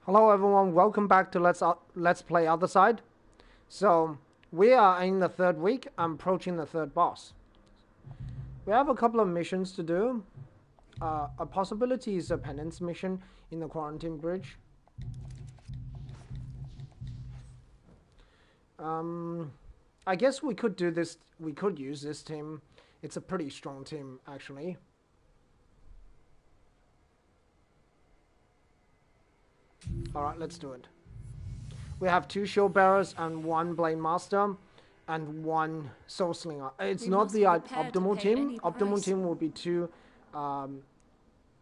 Hello everyone, welcome back to Let's Play Othercide. So, we are in the third week, I'm approaching the third boss. We have a couple of missions to do. A possibility is a penance mission in the quarantine bridge. I guess we could do this, we could use this team. It's a pretty strong team, actually. Alright, let's do it. We have 2 shield bearers and 1 blade master and 1 soul slinger. It's not the optimal team. Optimal team will be 2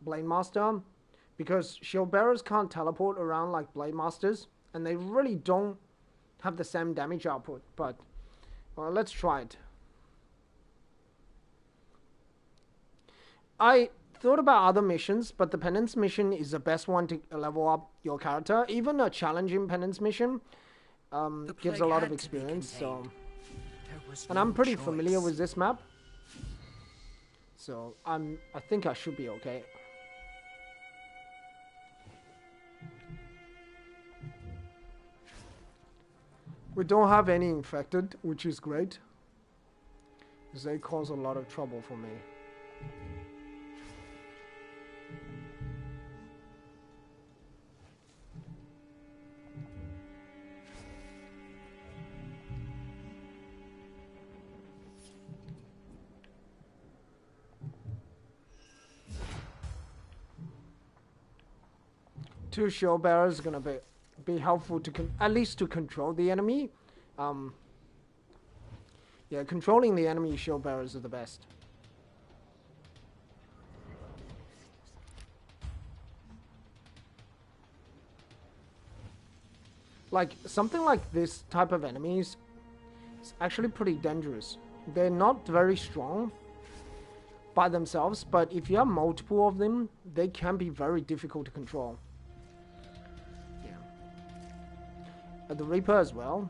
blade master, because shield bearers can't teleport around like blade masters, and they really don't have the same damage output. But well, let's try it. I thought about other missions, but the penance mission is the best one to level up your character. Even a challenging penance mission gives a lot of experience. So, and I'm pretty familiar with this map, so I think I should be okay. We don't have any infected, which is great, because they cause a lot of trouble for me. Two shield bearers are gonna be helpful to at least to control the enemy. Yeah, controlling the enemy shield bearers are the best. Like something like this type of enemies is actually pretty dangerous. They're not very strong by themselves, but if you have multiple of them, they can be very difficult to control. The Reaper as well.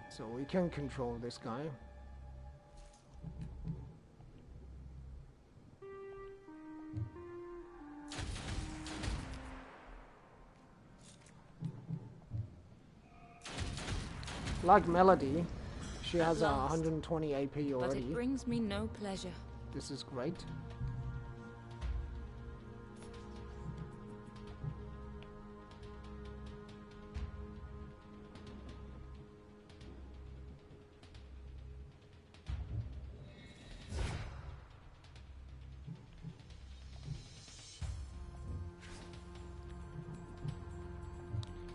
So we can control this guy. Like Melody, she has 120 AP already. But it brings me no pleasure. This is great.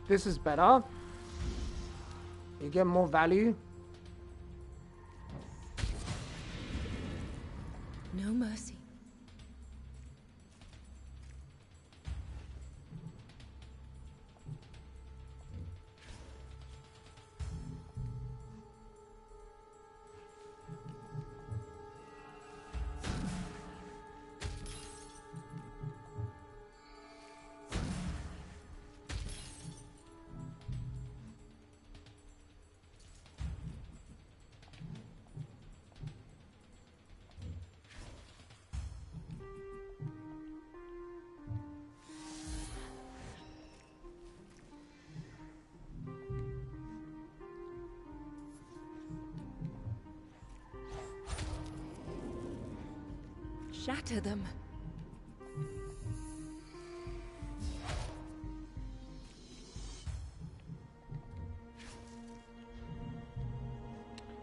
This is better. You get more value. No mercy. Shatter them.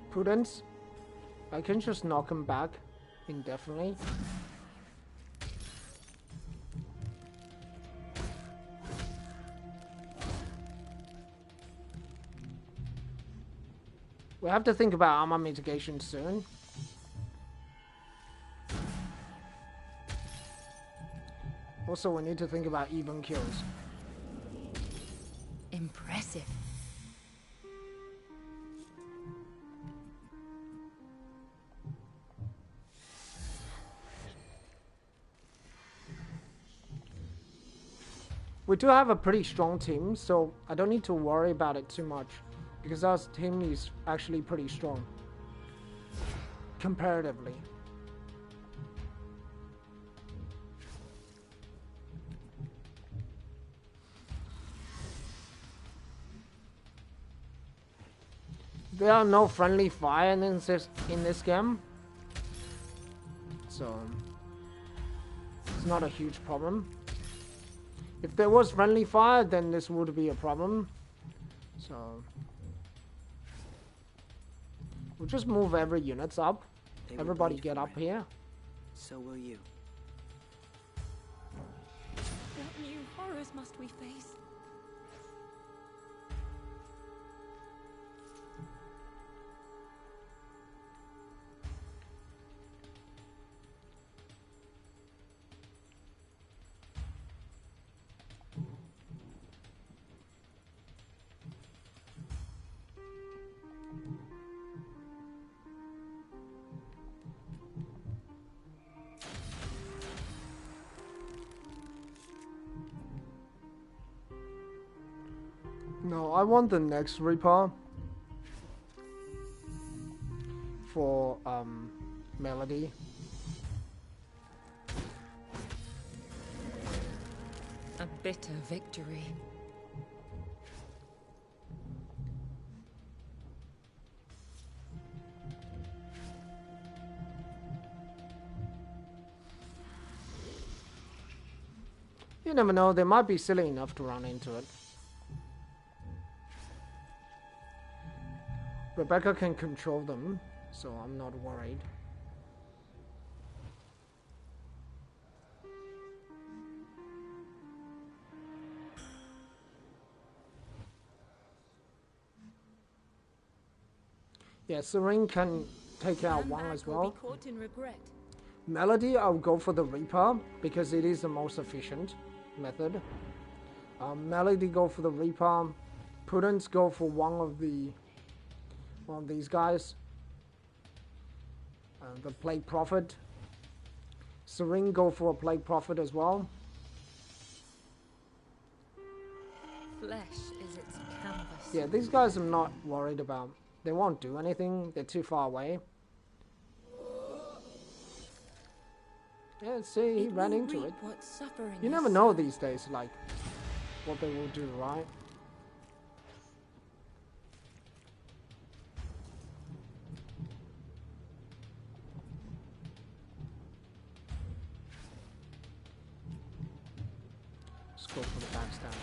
Prudence. I can just knock him back indefinitely. We have to think about armor mitigation soon. Also, we need to think about even kills. Impressive. We do have a pretty strong team, so I don't need to worry about it too much. because our team is actually pretty strong comparatively. There are no friendly fire in this game, so it's not a huge problem. If there was friendly fire, then this would be a problem. So we'll just move every units up. Everybody get up here. So will you. What new horrors must we face? No, I want the next Reaper for Melody. A bitter victory. You never know, they might be silly enough to run into it. Rebecca can control them, so I'm not worried. Yeah, Serene can take out Wang as well. Be caught in regret. Melody, I'll go for the Reaper because it is the most efficient method. Melody go for the Reaper. Prudence go for one of these guys. The Plague Prophet. Serene go for a Plague Prophet as well. Flesh is its canvas. Yeah, these guys I'm not worried about. They won't do anything. They're too far away. Yeah, see, he ran into it. You never know these days, like, what they will do, right? Let's go for the backstab.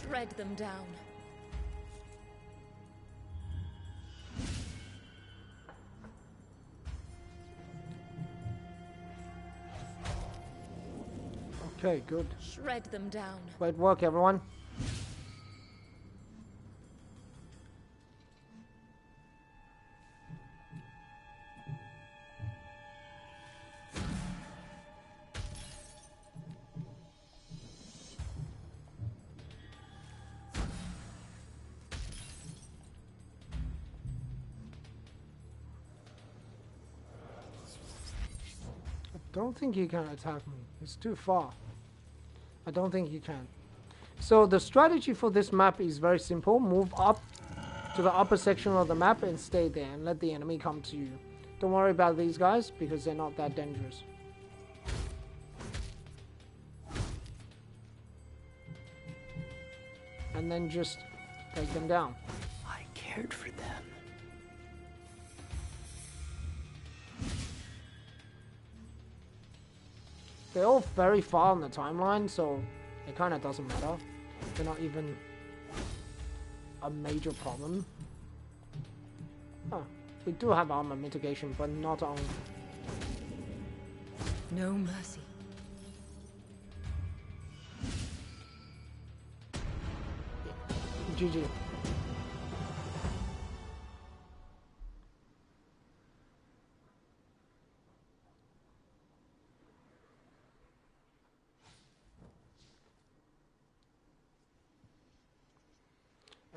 Shred them down. Okay, good. Shred them down. Great work, everyone. Don't think he can attack me. It's too far. I don't think he can. So the strategy for this map is very simple. Move up to the upper section of the map and stay there and let the enemy come to you. Don't worry about these guys because they're not that dangerous. And then just take them down. I cared for them. They're all very far on the timeline, so it kind of doesn't matter. They're not even a major problem. Huh. We do have armor mitigation, but not on... No mercy. GG.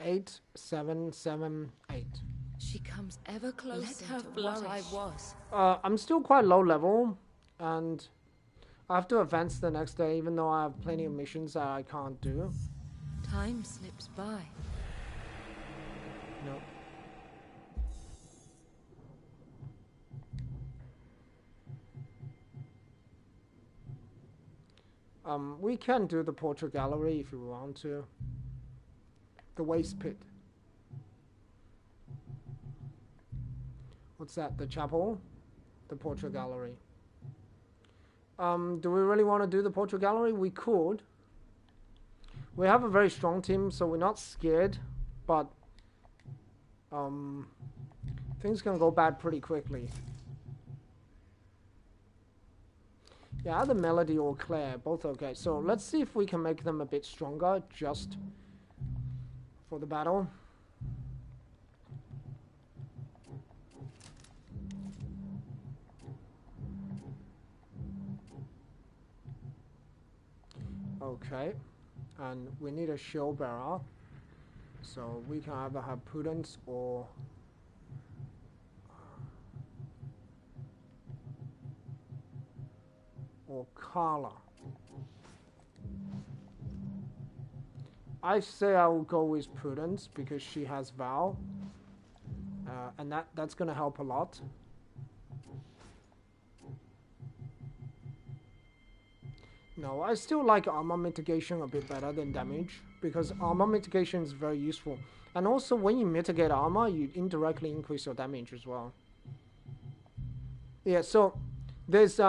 Eight, 7, 7, 8. She comes ever closer to what I was. I'm still quite low level, and I have to advance the next day, even though I have plenty of missions that I can't do. Time slips by. No. We can do the portrait gallery if you want to. The waste pit. What's that? The chapel? The portrait gallery. Do we really want to do the portrait gallery? We could. We have a very strong team, so we're not scared, but things can go bad pretty quickly. Yeah, either Melody or Claire, both okay. So let's see if we can make them a bit stronger just for the battle. Okay, and we need a shield bearer, so we can either have Prudence or Carla. I say I will go with Prudence because she has Val, and that's gonna help a lot. No, I still like armor mitigation a bit better than damage, because armor mitigation is very useful. And also, when you mitigate armor, you indirectly increase your damage as well. Yeah, so there's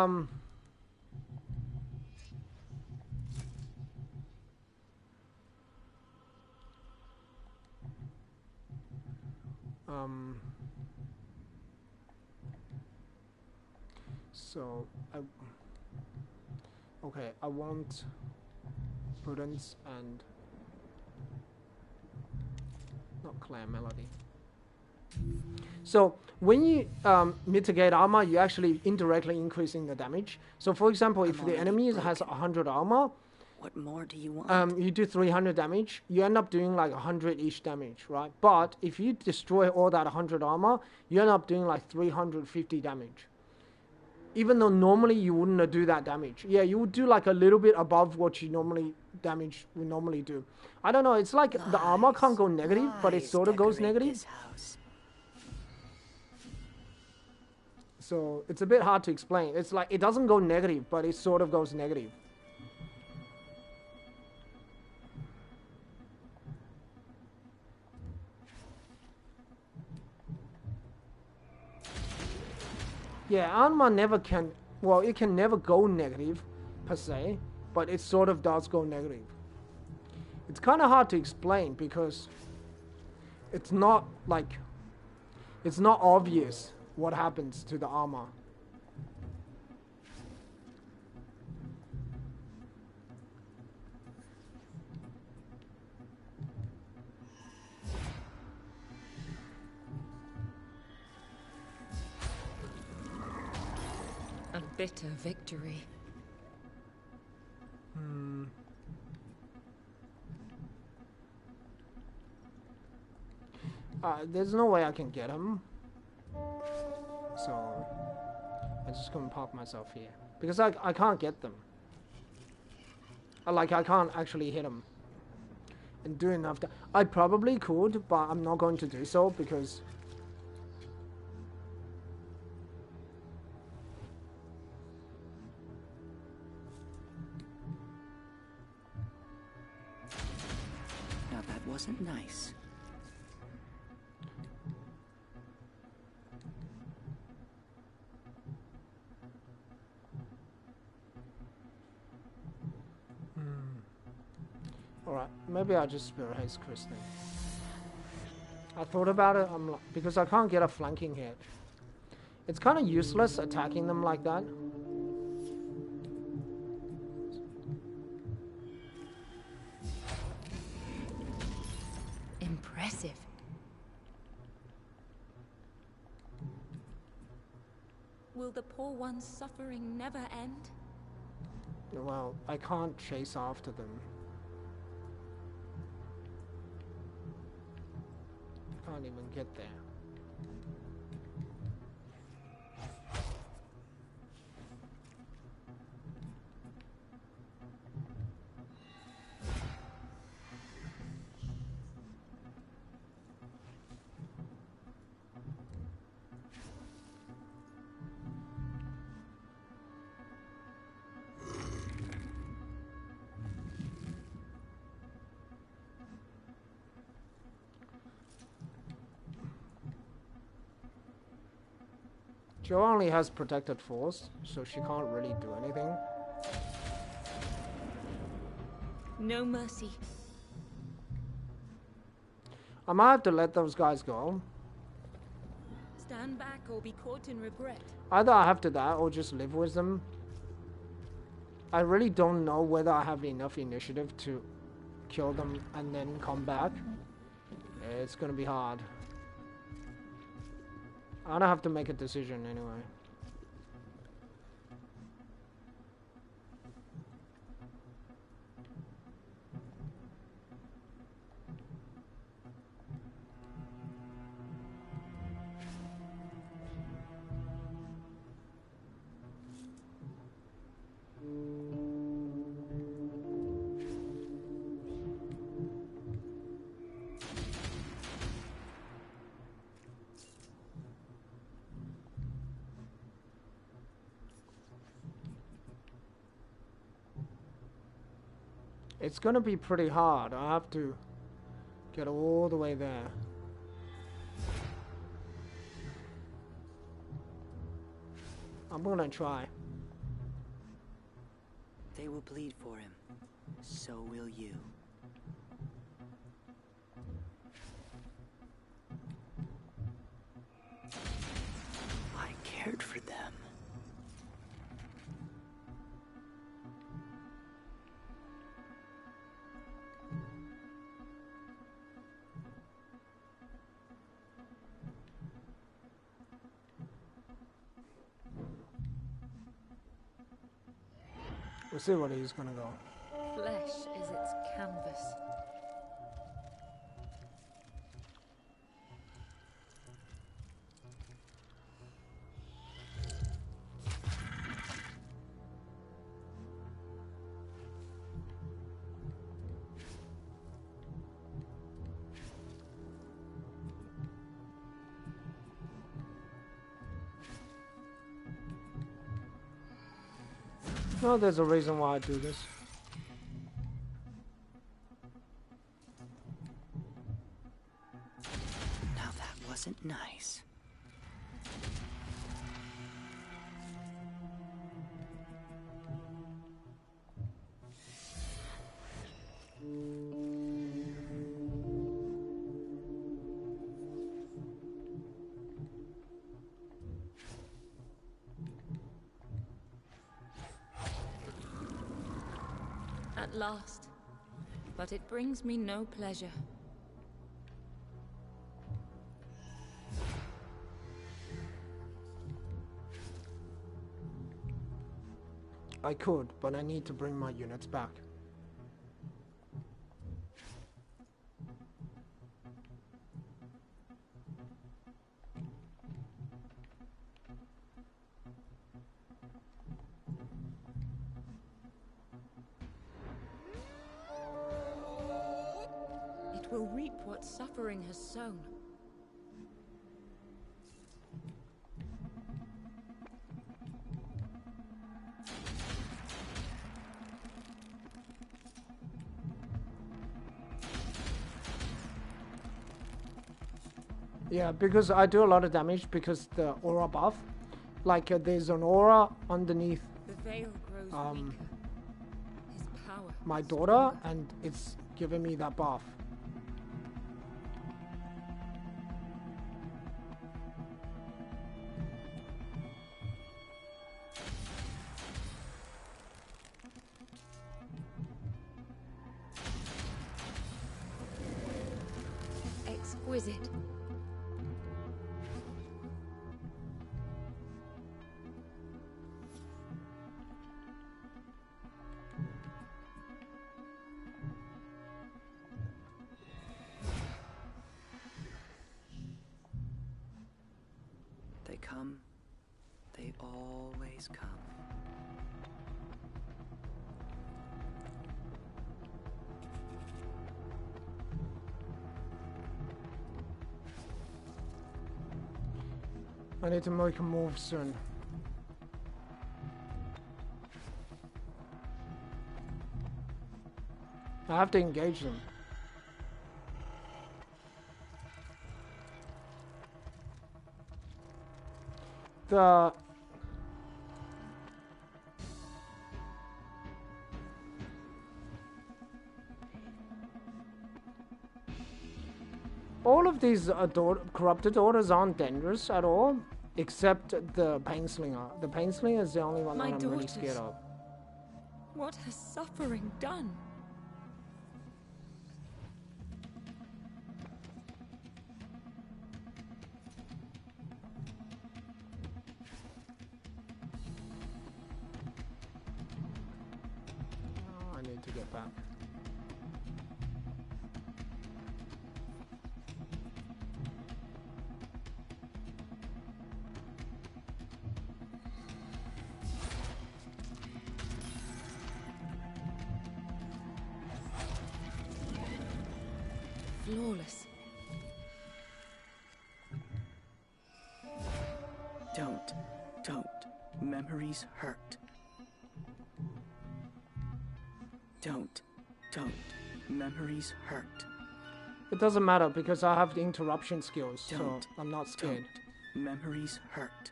so okay, I want Prudence and not Claire, Melody. So when you mitigate armor, you actually indirectly increasing the damage. So for example, if the enemy has 100 armor, what more do you want? You do 300 damage. You end up doing like 100-ish damage, right? But if you destroy all that 100 armor, you end up doing like 350 damage. Even though normally you wouldn't do that damage. Yeah, you would do like a little bit above what you normally would normally do. I don't know, it's like the armor can't go negative, but it sort of goes negative. So it's a bit hard to explain. It's like it doesn't go negative, but it sort of goes negative. Yeah, armor never can, well, it can never go negative, per se, but it sort of does go negative. It's kind of hard to explain because it's not like, it's not obvious what happens to the armor. A bitter victory. There's no way I can get him. So I'm just gonna park myself here. Because I can't get them. I can't actually hit them. And do enough. I probably could, but I'm not going to do so because... Now that wasn't nice. Alright, maybe I just Spirit Haste Chris then. I thought about it, because I can't get a flanking hit. It's kind of useless attacking them like that. Impressive. Will the poor one's suffering never end? Well, I can't chase after them. Can't even get there. Jo only has protected force, so she can't really do anything. No mercy. I might have to let those guys go. Stand back or be caught in regret. Either I have to that or just live with them. I really don't know whether I have enough initiative to kill them and then come back. It's gonna be hard. I don't have to make a decision anyway. It's gonna be pretty hard. I have to get all the way there. I'm gonna try. They will bleed for him. So will you. I cared for them. We'll see where he's gonna go. Flesh is its canvas. No, there's a reason why I do this. Now that wasn't nice. At last. But it brings me no pleasure. I could, but I need to bring my units back. reap what suffering has sown. Yeah, because I do a lot of damage because the aura buff. Like there's an aura underneath The veil grows weaker. His power my is daughter, stronger. and it's giving me that buff. Exquisite. They come. They always come. I need to make a move soon. I have to engage them. All of these corrupted orders aren't dangerous at all, except the Slinger. The Slinger is the only one My that I'm really daughters. scared of. What has suffering done? Oh, I need to get back. Flawless. Don't. Memories hurt. Don't. Memories hurt. It doesn't matter because I have the interruption skills, so Don't. I'm not scared. Memories hurt.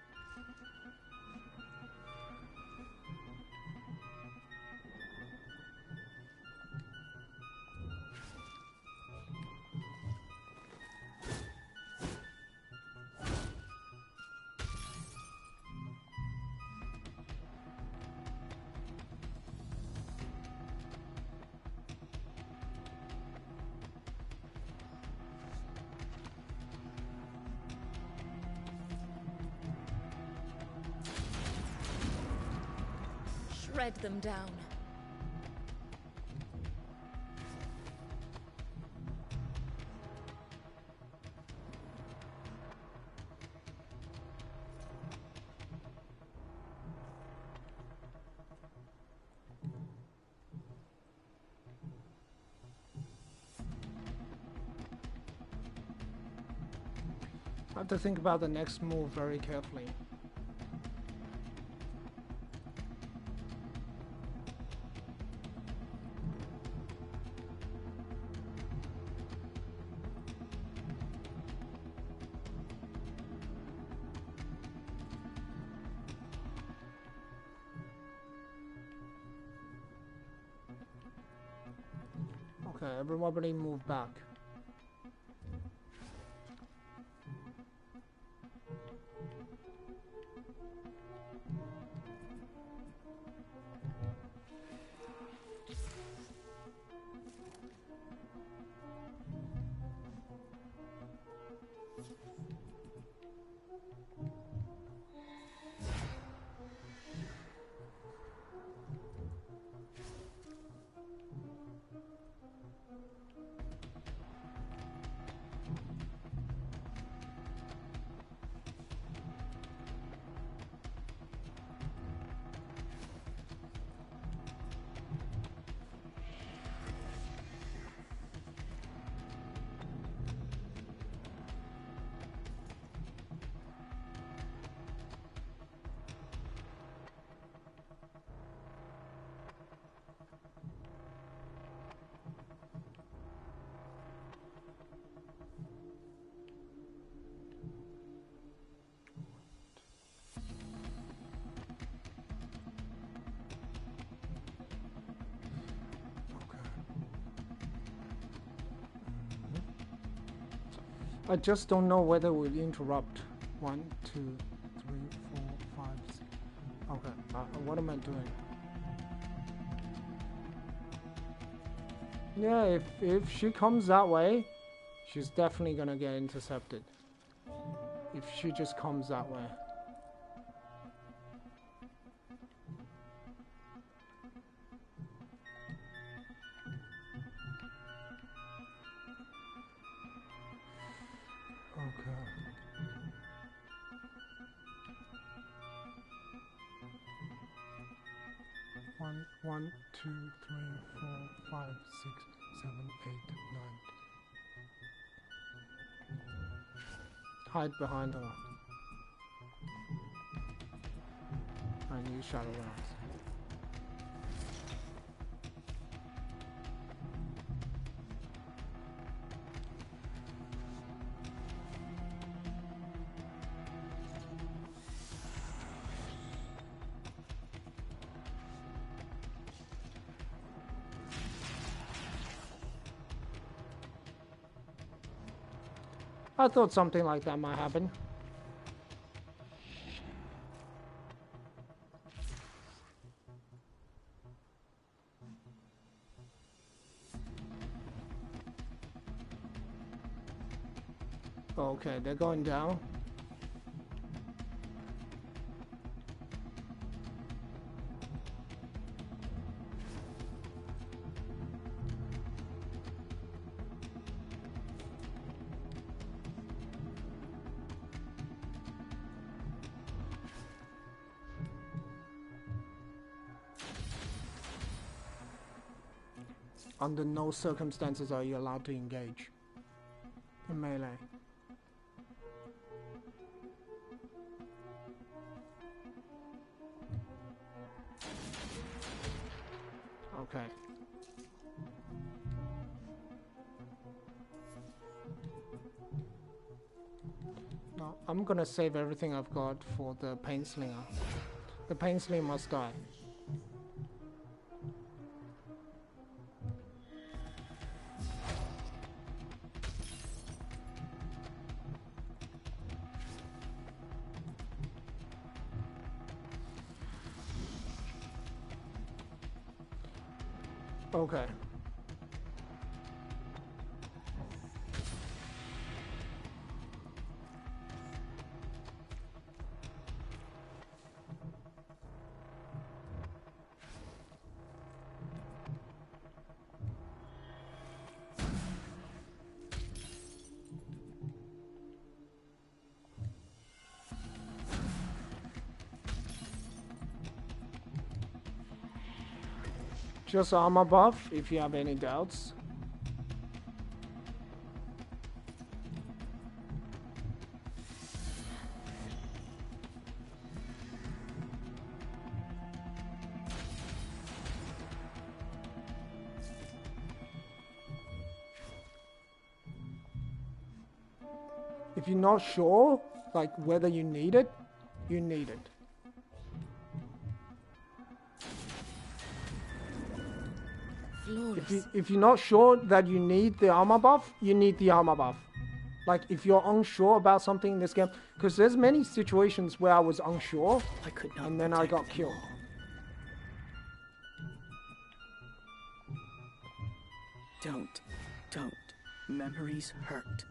Shred them down. I have to think about the next move very carefully. Okay, everybody move back. I just don't know whether we'll interrupt. 1, 2, 3, 4, 5, 6. Okay, what am I doing? Yeah, if she comes that way, she's definitely gonna get intercepted. If she just comes that way. Okay. One, 2, 3, 4, 5, 6, 7, 8, 9. Hide behind her. And use shadow rounds. I thought something like that might happen. Okay, they're going down. Under no circumstances are you allowed to engage in melee. Okay. Now, I'm gonna save everything I've got for the pain slinger. The pain slinger must die. Okay. Just armor buff if you have any doubts. If you're not sure, like whether you need it, you need it. If you're not sure that you need the armor buff, you need the armor buff. Like if you're unsure about something in this game, because there's many situations where I was unsure, and then I got killed. Don't. Memories hurt.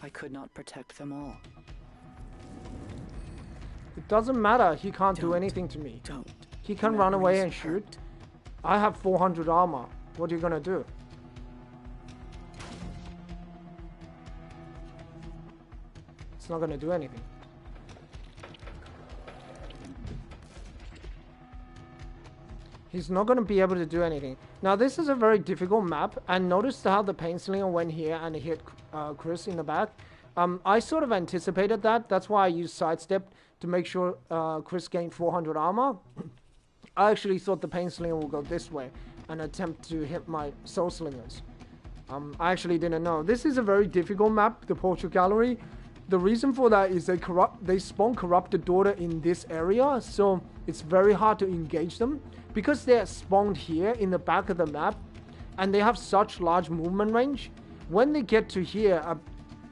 I could not protect them all. It doesn't matter. He can't do anything to me. He can run away and shoot. I have 400 armor. What are you gonna do? It's not gonna do anything. He's not gonna be able to do anything. Now this is a very difficult map, and notice how the pain slinger went here and hit Chris in the back. I sort of anticipated that. That's why I used sidestep to make sure Chris gained 400 armor. I actually thought the pain slinger would go this way and attempt to hit my soul slingers. I actually didn't know. This is a very difficult map, the portrait gallery. The reason for that is they spawn corrupted daughter in this area, so it's very hard to engage them. Because they're spawned here in the back of the map, and they have such large movement range, when they get to here,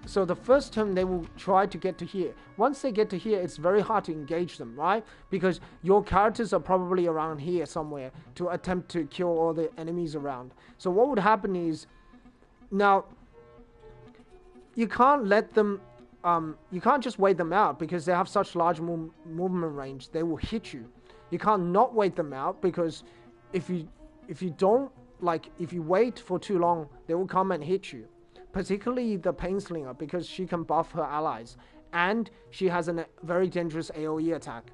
so the first turn they will try to get to here. Once they get to here, it's very hard to engage them, right? Because your characters are probably around here somewhere to attempt to kill all the enemies around. So what would happen is, now, you can't let them, you can't just wait them out because they have such large movement range. They will hit you. You can't not wait them out because if you don't, like, if you wait for too long, they will come and hit you. Particularly the Slinger, because she can buff her allies. And she has a very dangerous AoE attack.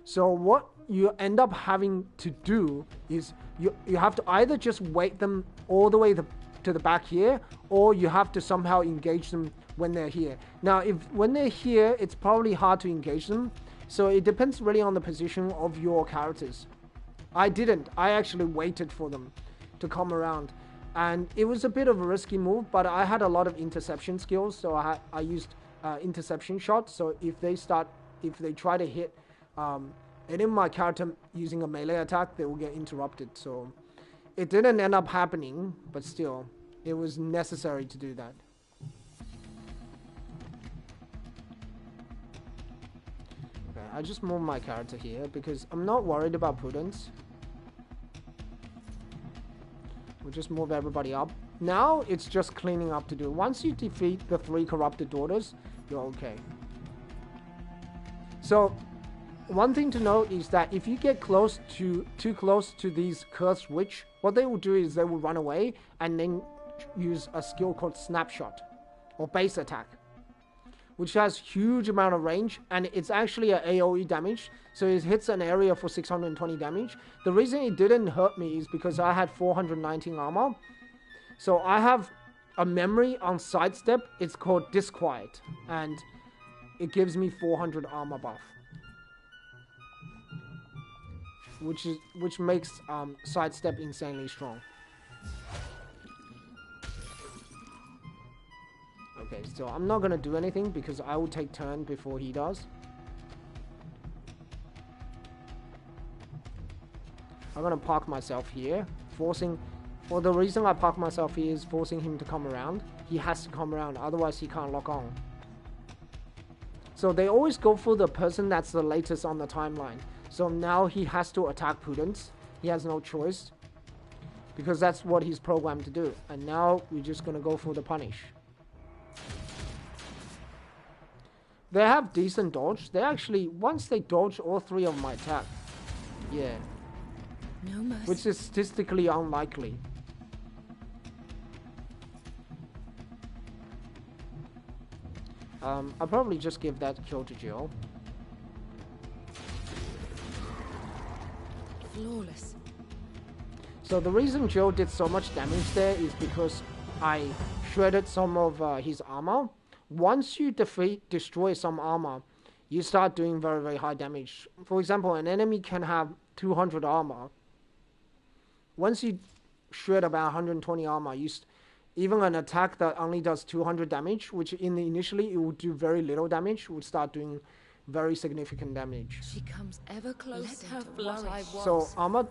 So what you end up having to do is you have to either just wait them all the way to the back here, or you have to somehow engage them when they're here. Now, when they're here, it's probably hard to engage them. So it depends really on the position of your characters. I didn't. I actually waited for them to come around. And it was a bit of a risky move, but I had a lot of interception skills, so I used interception shots. So if they try to hit any of my character using a melee attack, they will get interrupted. So it didn't end up happening, but still, it was necessary to do that. Okay, I just moved my character here because I'm not worried about prudence. We'll just move everybody up. Now it's just cleaning up to do. Once you defeat the 3 corrupted daughters, you're okay. So one thing to note is that if you get too close to these cursed witch, what they will do is they will run away and then use a skill called snapshot or base attack, which has huge amount of range, and it's actually a AoE damage, so it hits an area for 620 damage. The reason it didn't hurt me is because I had 419 armor, so I have a memory on sidestep. It's called Disquiet, and it gives me 400 armor buff, which makes sidestep insanely strong. Okay, so I'm not gonna do anything because I will take turn before he does. I'm gonna park myself here, the reason I park myself here is forcing him to come around. He has to come around, otherwise he can't lock on. So they always go for the person that's the latest on the timeline. So now he has to attack Prudence. He has no choice, because that's what he's programmed to do. And now we're just gonna go for the punish. They have decent dodge. They actually, once they dodge all 3 of my attack. Yeah. No mercy. Which is statistically unlikely. I'll probably just give that kill to Jill. Flawless. So the reason Jill did so much damage there is because I shredded some of his armor. Once you destroy some armor, you start doing very, very high damage. For example, an enemy can have 200 armor. Once you shred about 120 armor, even an attack that only does 200 damage, which initially it would do very little damage, would start doing very significant damage. She comes ever closer. Let her flourish. So armor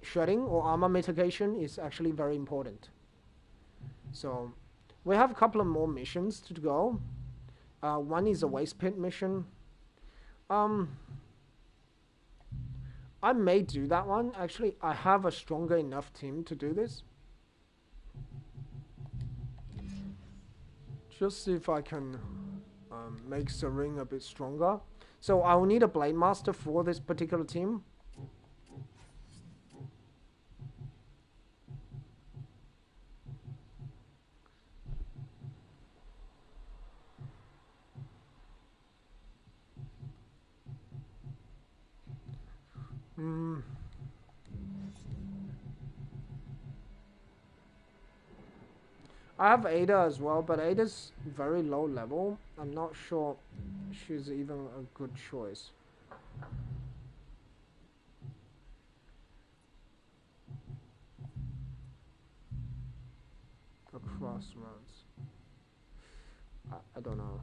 shredding or armor mitigation is actually very important. So we have a couple of more missions to go. One is a waste pit mission. I may do that one. Actually, I have a stronger enough team to do this. Just see if I can make Sering a bit stronger. So I will need a Blade Master for this particular team. I have Ada as well, but Ada's very low level. I'm not sure she's even a good choice. The Crossroads. I don't know.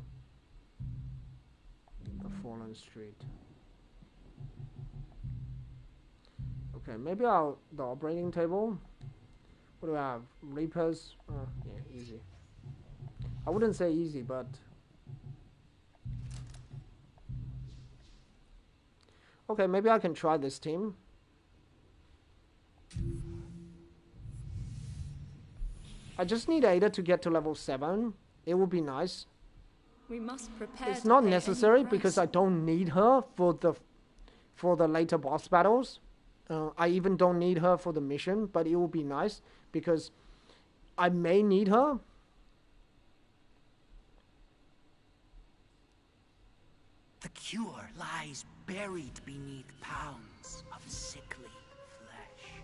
The Fallen Street. Okay, maybe the operating table. What do I have? Reapers? Oh, yeah, easy. I wouldn't say easy, but... Okay, maybe I can try this team. I just need Ada to get to level 7. It would be nice. We must prepare. It's not necessary because I don't need her for the later boss battles. I even don't need her for the mission, but it would be nice because I may need her. The cure lies buried beneath pounds of sickly flesh.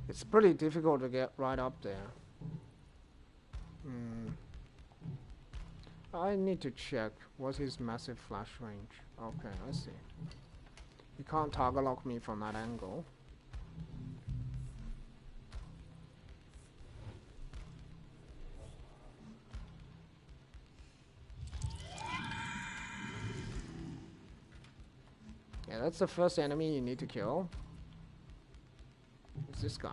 It's pretty difficult to get right up there. I need to check what's his massive flash range. Okay, I see. You can't target lock me from that angle. Yeah, that's the first enemy you need to kill. It's this guy.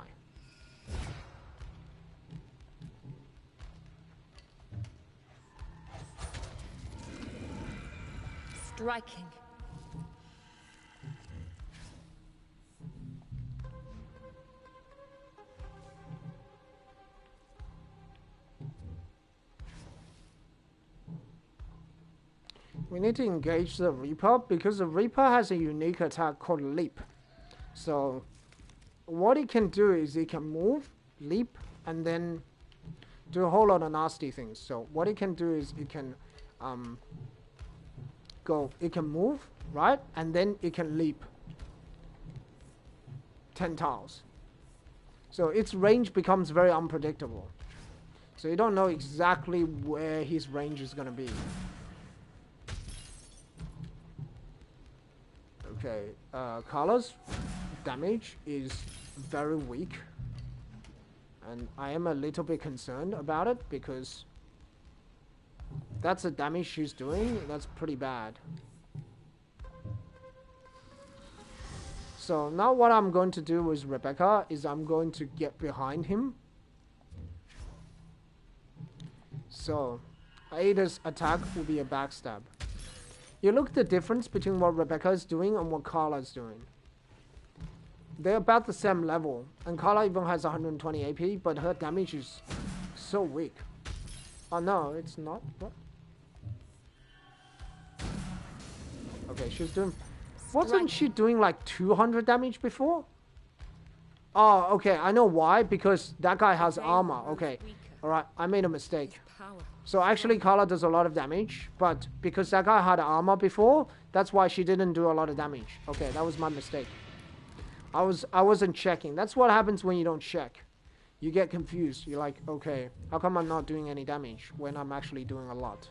Striking. We need to engage the Reaper because the Reaper has a unique attack called Leap. So what he can do is he can move, leap, and then do a whole lot of nasty things. So what he can do is he can it can move, right? And then it can leap 10 tiles. So its range becomes very unpredictable. So you don't know exactly where his range is going to be. Okay, Carla's damage is very weak. And I am a little bit concerned about it because that's the damage she's doing. That's pretty bad. So now what I'm going to do with Rebecca is I'm going to get behind him. So Ada's attack will be a backstab. You look at the difference between what Rebecca is doing and what Carla is doing. They're about the same level, and Carla even has 120 AP, but her damage is so weak. Oh no, it's not. What? Okay, she's doing... Wasn't she doing like 200 damage before? Oh, okay, I know why, because that guy has armor. Okay, alright, I made a mistake. So actually Carla does a lot of damage, but because that guy had armor before, that's why she didn't do a lot of damage. Okay, that was my mistake. I wasn't checking. That's what happens when you don't check. You get confused. You're like, okay, how come I'm not doing any damage when I'm actually doing a lot?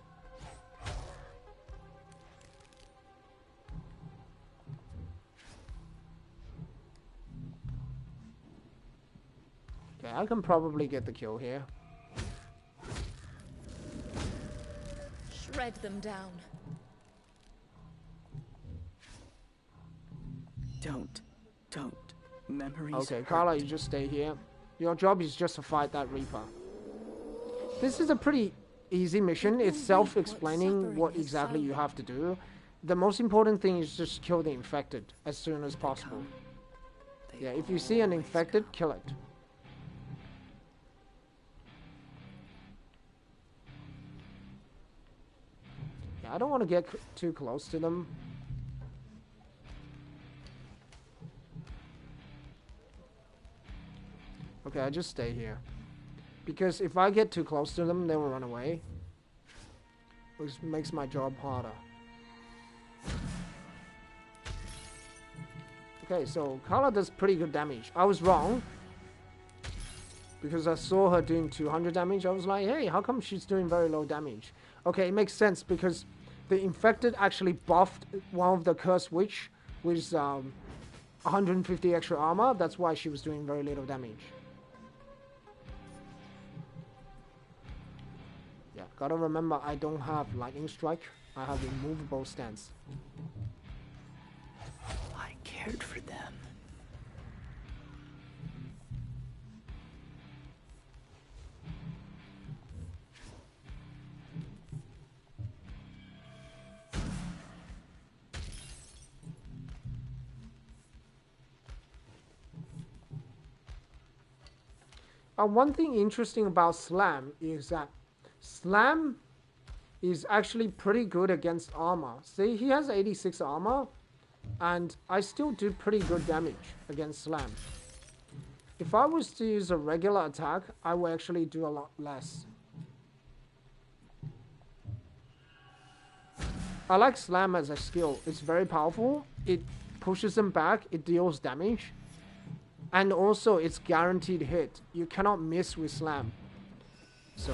Okay, I can probably get the kill here. Shred them down. Don't. Memories. Okay, Carla, you just stay here. Your job is just to fight that Reaper. This is a pretty easy mission. It's self-explaining what exactly you have to do. The most important thing is just kill the infected as soon as possible. Yeah, if you see an infected, kill it. Yeah, I don't want to get too close to them. Okay, I just stay here. Because if I get too close to them, they will run away. Which makes my job harder. Okay, so Carla does pretty good damage. I was wrong. Because I saw her doing 200 damage. I was like, hey, how come she's doing very low damage? Okay, it makes sense because the infected actually buffed one of the cursed witch with 150 extra armor. That's why she was doing very little damage. Yeah, gotta remember I don't have lightning strike. I have immovable stance. I cared for them. One thing interesting about Slam is that Slam is actually pretty good against armor. See, he has 86 armor, and I still do pretty good damage against Slam. If I was to use a regular attack, I will actually do a lot less. I like Slam as a skill. It's very powerful. It pushes them back. It deals damage. And also, it's guaranteed hit. You cannot miss with Slam. So,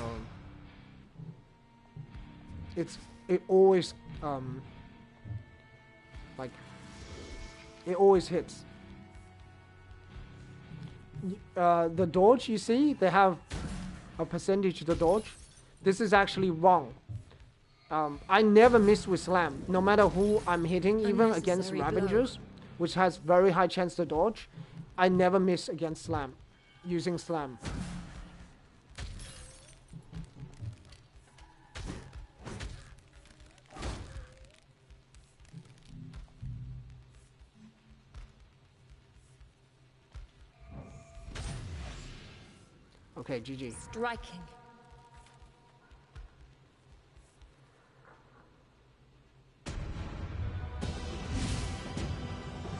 it always, it always hits. The dodge, you see, they have a percentage to the dodge. This is actually wrong. I never miss with Slam, no matter who I'm hitting, even against Ravengers, which has very high chance to dodge. I never miss against Slam, using Slam. Okay, GG. Striking.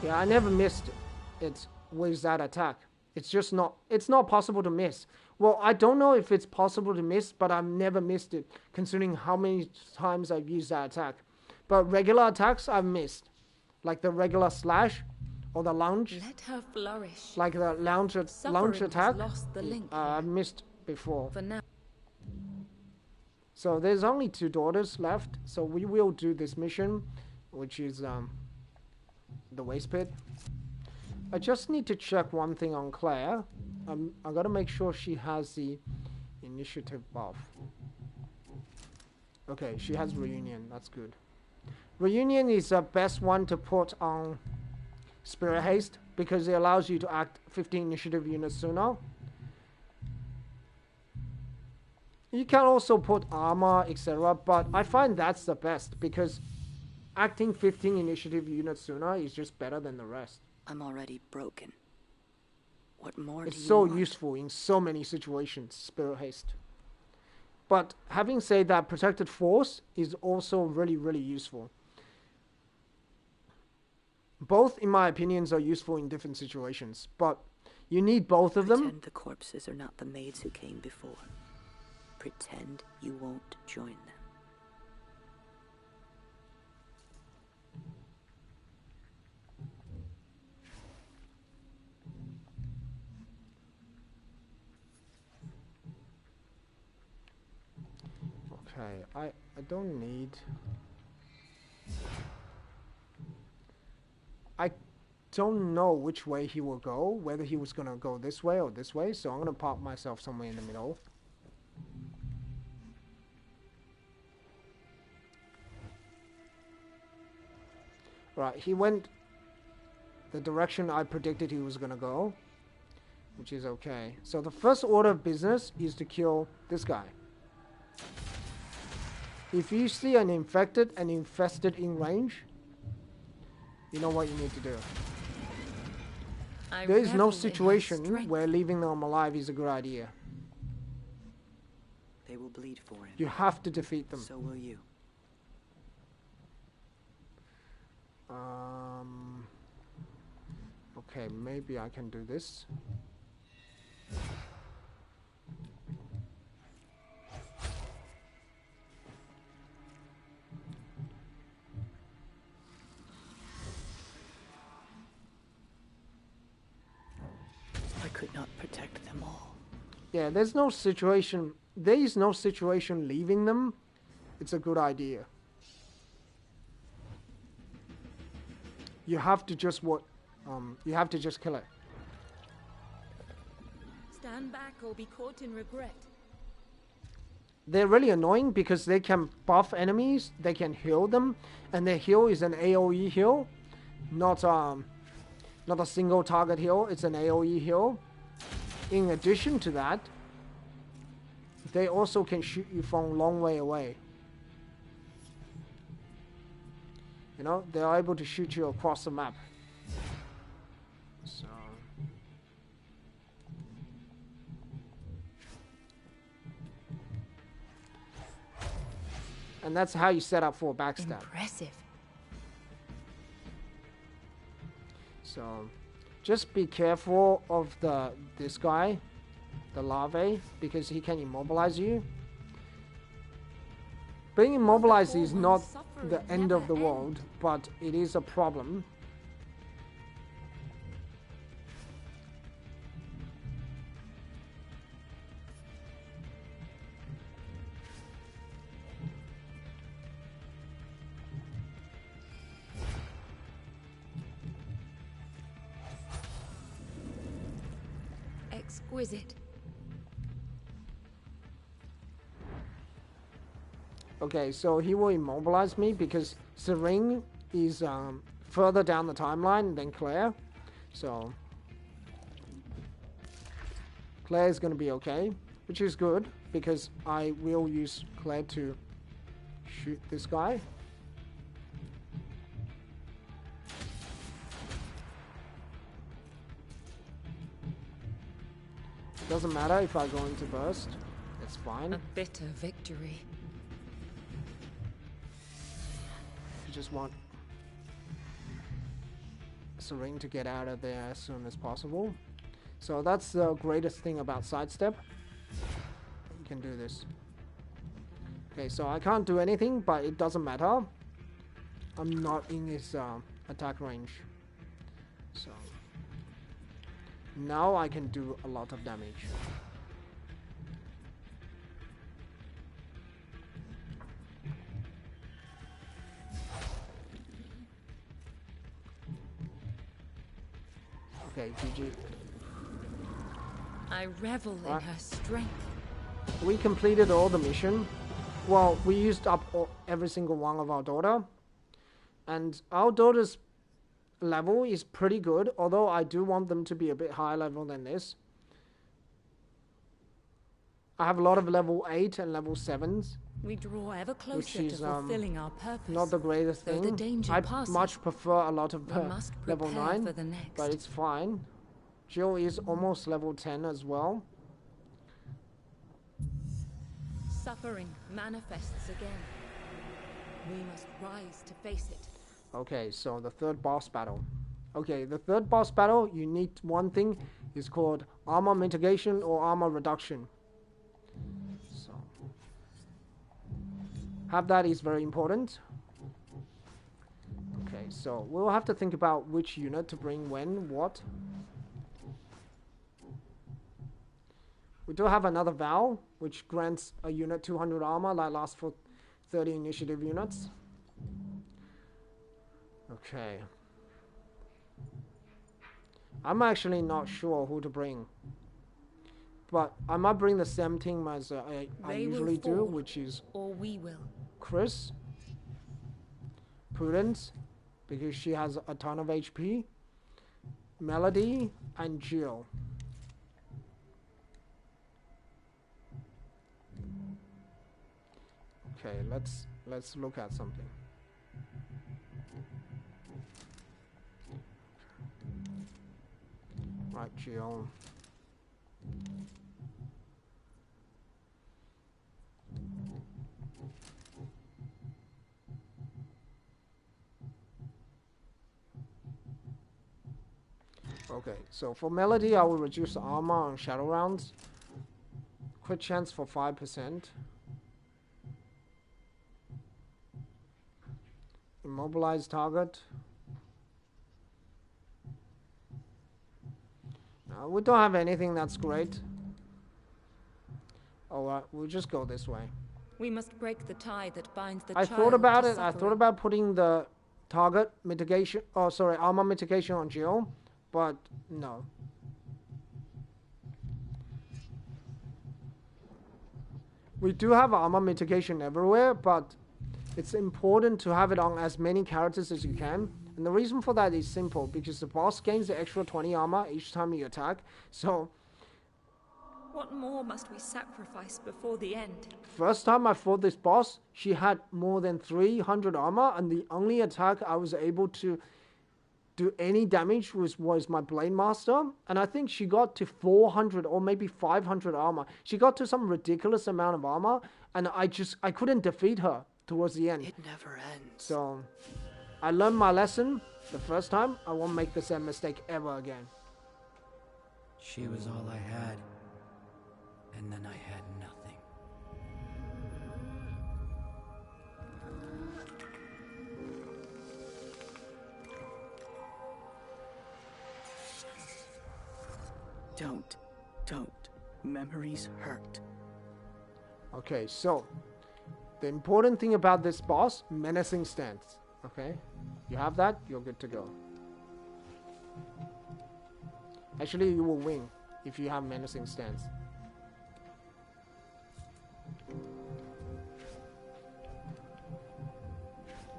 Yeah, I never missed it with that attack. It's just not, it's not possible to miss. Well, I don't know if it's possible to miss, but I've never missed it, considering how many times I've used that attack. But regular attacks, I've missed. Like the regular slash, or the launch. Let her flourish. Like the launch attack, I've missed before. For now. So there's only 2 daughters left, so we will do this mission, which is the waste pit. I just need to check one thing on Claire. I gotta make sure she has the initiative buff. Okay, she has reunion. That's good. Reunion is the best one to put on Spirit Haste because it allows you to act 15 initiative units sooner. You can also put armor, etc. But I find that's the best because acting 15 initiative units sooner is just better than the rest. I'm already broken. What more It's do you so want? useful in so many situations, Spirit Haste. But having said that, Protected Force is also really, really useful. Both, in my opinions, are useful in different situations, but you need both of them. Pretend the corpses are not the maids who came before. Pretend you won't join them. Okay, I don't need... I don't know which way he will go, whether he was going to go this way or this way, so I'm going to park myself somewhere in the middle. Right, he went the direction I predicted he was going to go, which is okay. So the first order of business is to kill this guy. If you see an infected and infested in range, you know what you need to do. There is no situation where leaving them alive is a good idea. They will bleed for him. You have to defeat them. So will you. Okay, maybe I can do this. could not protect them all. Yeah, there's no situation. There is no situation leaving them. It's a good idea. You have to just you have to just kill it. Stand back or be caught in regret. They're really annoying because they can buff enemies, they can heal them, and their heal is an AoE heal, not a single target heal. It's an AoE heal. In addition to that, they also can shoot you from a long way away. You know, they're able to shoot you across the map. So. And that's how you set up for a backstab. Impressive. So, just be careful of this guy, the larvae, because he can immobilize you. Being immobilized is not the end of the world, but it is a problem. Exquisite. Okay, so he will immobilize me because Slinger is further down the timeline than Claire. So Claire is going to be okay, which is good because I will use Claire to shoot this guy. It doesn't matter if I go into burst. It's fine. A bitter victory. You just want Slinger to get out of there as soon as possible. So that's the greatest thing about sidestep. You can do this. Okay, so I can't do anything, but it doesn't matter. I'm not in his attack range. So now I can do a lot of damage. Okay, GG. I revel in her strength. We completed all the mission. Well, we used up every single one of our daughter. And our daughter's level is pretty good, although I do want them to be a bit higher level than this. I have a lot of level 8 and level 7s. We draw ever closer is, to fulfilling our purpose. Not the greatest thing. The danger I'd passes, much prefer a lot of level 9, for the next. but it's fine. Jill is almost level 10 as well. Suffering manifests again. We must rise to face it. Okay, so the third boss battle. Okay, the third boss battle, you need one thing. It's called armor mitigation or armor reduction. So, have that is very important. Okay, so we'll have to think about which unit to bring when, what. We do have another Vow, which grants a unit 200 armor that lasts for 30 initiative units. Okay. I'm actually not sure who to bring. But I might bring the same team as I usually do, which is or we will. Chris, Prudence, because she has a ton of HP, Melody, and Jill. Okay, let's look at something. Right, Jill. Okay, so for Melody, I will reduce the armor on shadow rounds. Crit chance for 5%. Immobilize target. We don't have anything that's great. Alright, we'll just go this way. We must break the tie that binds the I child thought about to it. I thought suffering. about putting the target mitigation, oh sorry, armor mitigation on Jill, but no. We do have armor mitigation everywhere, but it's important to have it on as many characters as you can. And the reason for that is simple, because the boss gains the extra 20 armor each time you attack. So, What more must we sacrifice before the end? first time I fought this boss, she had more than 300 armor, and the only attack I was able to do any damage was my Blade Master, and I think she got to 400 or maybe 500 armor. She got to some ridiculous amount of armor, and I couldn't defeat her towards the end. It never ends. So, I learned my lesson the first time. I won't make the same mistake ever again. She was all I had, and then I had nothing. Don't. Memories hurt. Okay, so the important thing about this boss, menacing stance. Okay, you have that, you're good to go. Actually, you will win if you have menacing stance.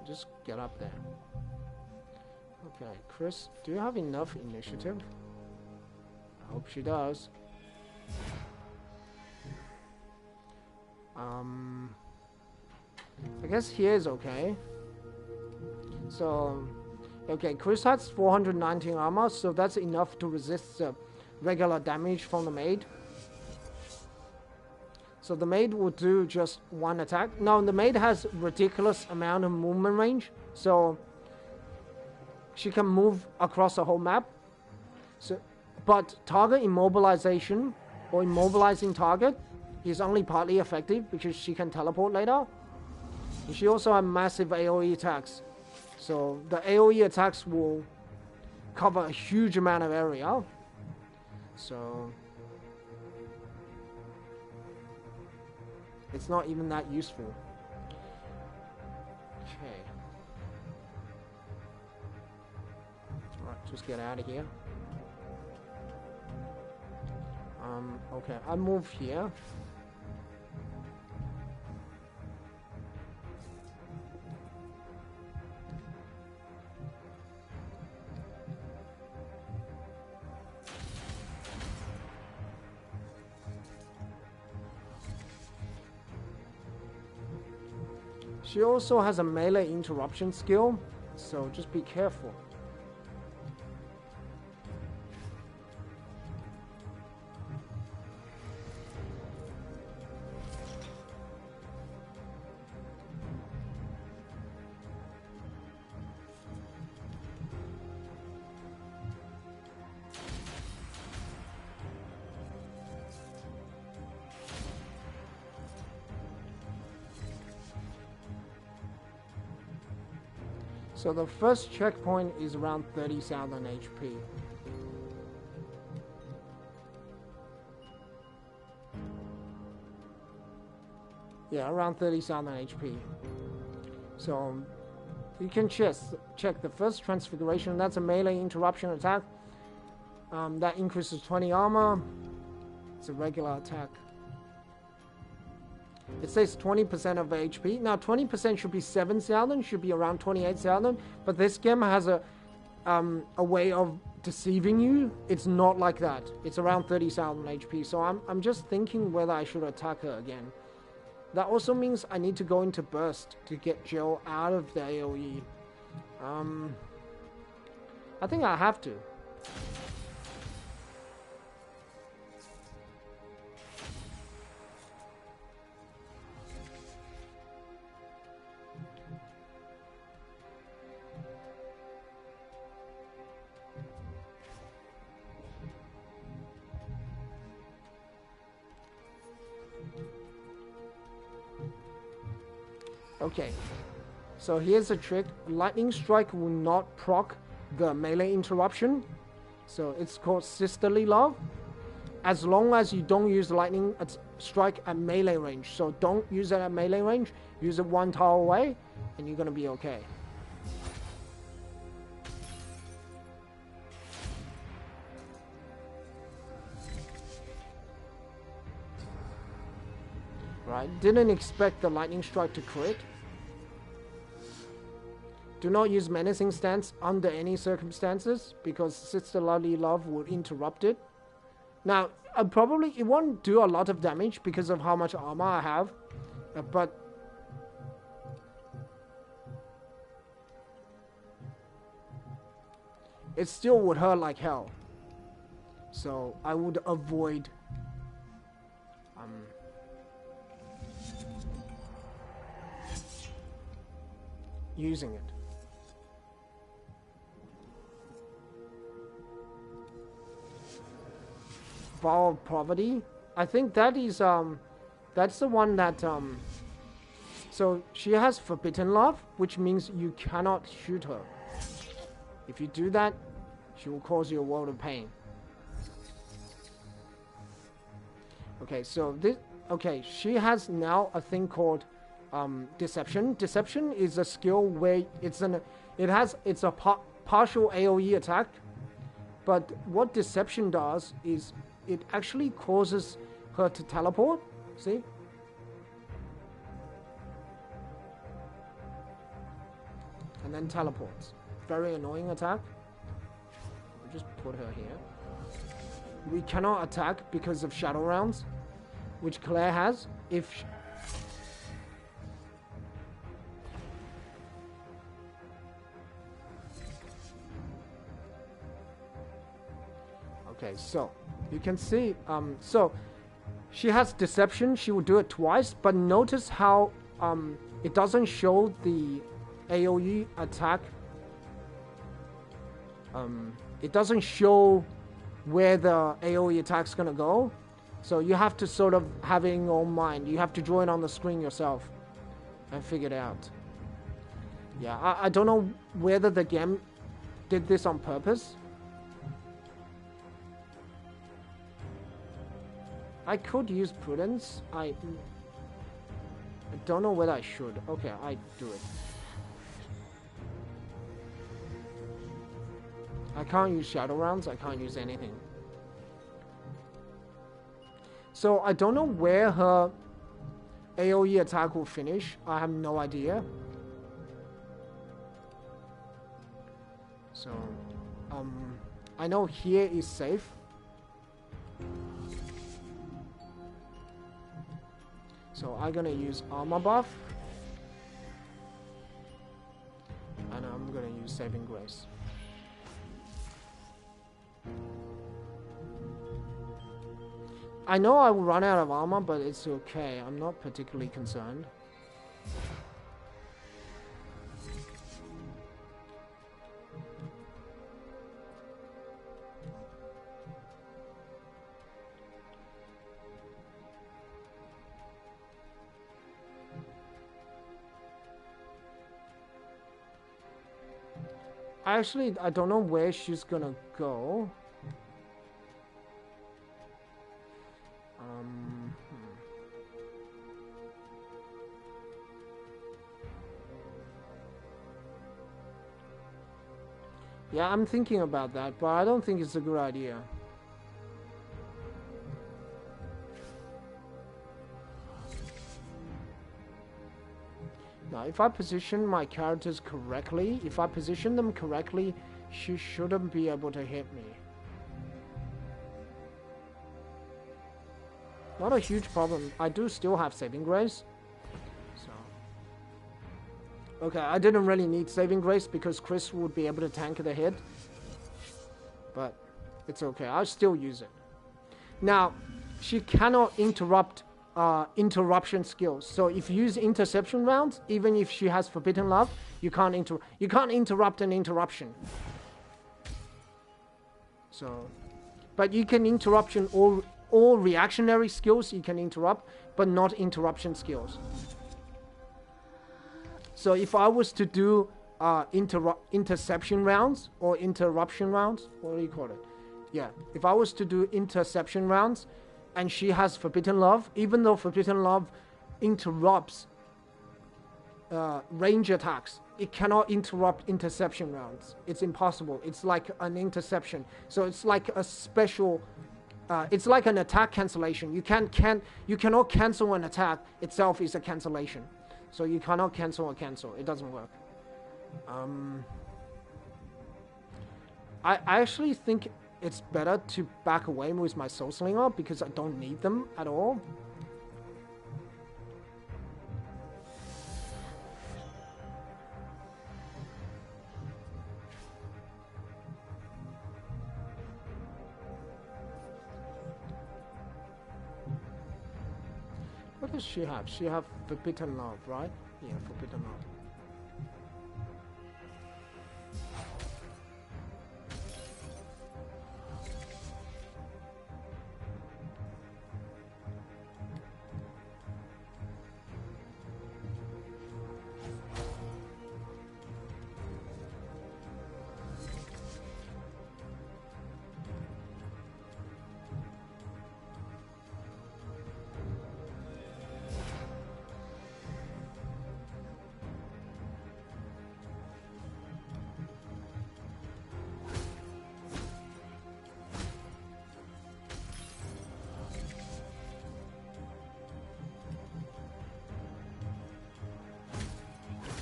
Just get up there. Okay, Chris, do you have enough initiative? I hope she does. I guess here is okay. So, okay, Chris has 419 armor, so that's enough to resist the regular damage from the Maid. So the Maid will do just one attack. Now, the Maid has ridiculous amount of movement range, so she can move across the whole map. So, but target immobilization or immobilizing target is only partly effective because she can teleport later. And she also has massive AoE attacks. So the AoE attacks will cover a huge amount of area. So it's not even that useful. Okay. Alright, just get out of here. Okay, I move here. She also has a melee interruption skill, so just be careful. So the first checkpoint is around 30,000 HP. Yeah, around 30,000 HP. So you can check the first transfiguration. That's a melee interruption attack. That increases 20 armor. It's a regular attack. It says 20% of HP. Now 20% should be 7,000, should be around 28,000. But this game has a way of deceiving you. It's not like that. It's around 30,000 HP. So I'm just thinking whether I should attack her again. That also means I need to go into burst to get Jill out of the AoE. I think I have to. Okay, so here's the trick. Lightning Strike will not proc the melee interruption. So it's called Sisterly Love. As long as you don't use lightning strike at melee range. So don't use it at melee range. Use it 1 tile away, and you're gonna be okay. Right, didn't expect the lightning strike to crit. Do not use menacing stance under any circumstances because Sisterly Love will interrupt it. Now, probably it won't do a lot of damage because of how much armor I have, but it still would hurt like hell. So I would avoid using it. Vow of Poverty. I think that is that's the one that so she has Forbidden Love, which means you cannot shoot her. If you do that, she will cause you a world of pain. Okay, so this she has now a thing called Deception. Deception is a skill where it's a partial AoE attack, but what Deception does is it actually causes her to teleport. See? And then teleports. Very annoying attack. We'll just put her here. We cannot attack because of shadow rounds, which Claire has. Okay, so you can see, so she has Deception. She will do it twice, but notice how it doesn't show the AoE attack. It doesn't show where the AoE attack's gonna go. So you have to sort of have it in your own mind. You have to draw it on the screen yourself and figure it out. Yeah, I don't know whether the game did this on purpose. I could use Prudence. I don't know whether I should. Okay, I do it. I can't use Shadow Rounds. I can't use anything. So I don't know where her AoE attack will finish. I have no idea. So, I know here is safe. So I'm gonna use armor buff. And I'm gonna use Saving Grace. I know I will run out of armor, but it's okay. I'm not particularly concerned. Actually, I don't know where she's gonna go. Yeah, I'm thinking about that, but I don't think it's a good idea. Now, if I position my characters correctly, if I position them correctly, she shouldn't be able to hit me. Not a huge problem. I do still have Saving Grace. So. Okay, I didn't really need Saving Grace because Chris would be able to tank the hit. But it's okay. I'll still use it. Now, she cannot interrupt interruption skills. So if you use interception rounds, even if she has Forbidden Love, you can't interrupt an interruption. So, but you can interruption all reactionary skills you can interrupt, but not interruption skills. So if I was to do interception rounds or interruption rounds, what do you call it? Yeah, if I was to do interception rounds, and she has Forbidden Love, even though Forbidden Love interrupts range attacks, it cannot interrupt interception rounds. It's impossible. It's like an interception. So it's like a special. It's like an attack cancellation. You cannot cancel an attack itself is a cancellation. So you cannot cancel a cancel. It doesn't work. I actually think it's better to back away with my Soul Slinger because I don't need them at all. What does she have? She have Forbidden Love, right? Yeah, Forbidden Love.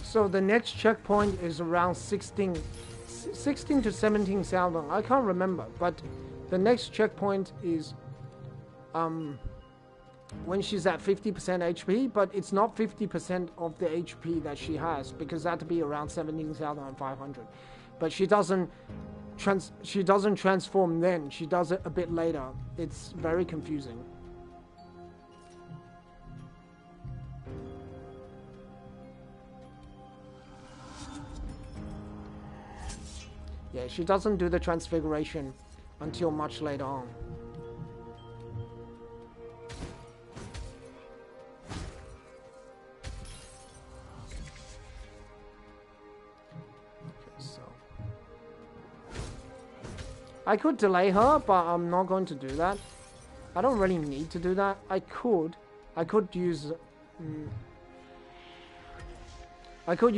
So the next checkpoint is around 16 to 17,000. I can't remember, but the next checkpoint is when she's at 50% HP, but it's not 50% of the HP that she has because that'd be around 17,500. But she doesn't transform then. She does it a bit later. It's very confusing. Yeah, she doesn't do the transfiguration until much later on. Okay, so I could delay her, but I'm not going to do that. I don't really need to do that. I could use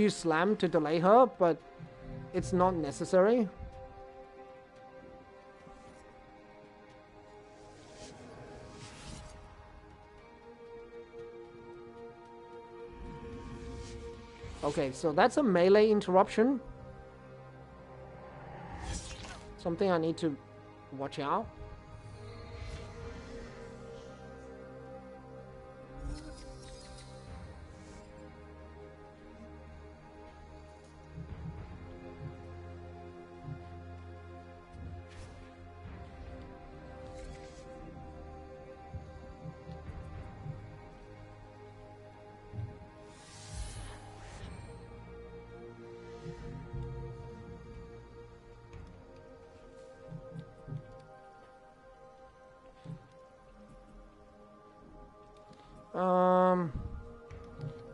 Slam to delay her, but it's not necessary. Okay, so that's a melee interruption. Something I need to watch out.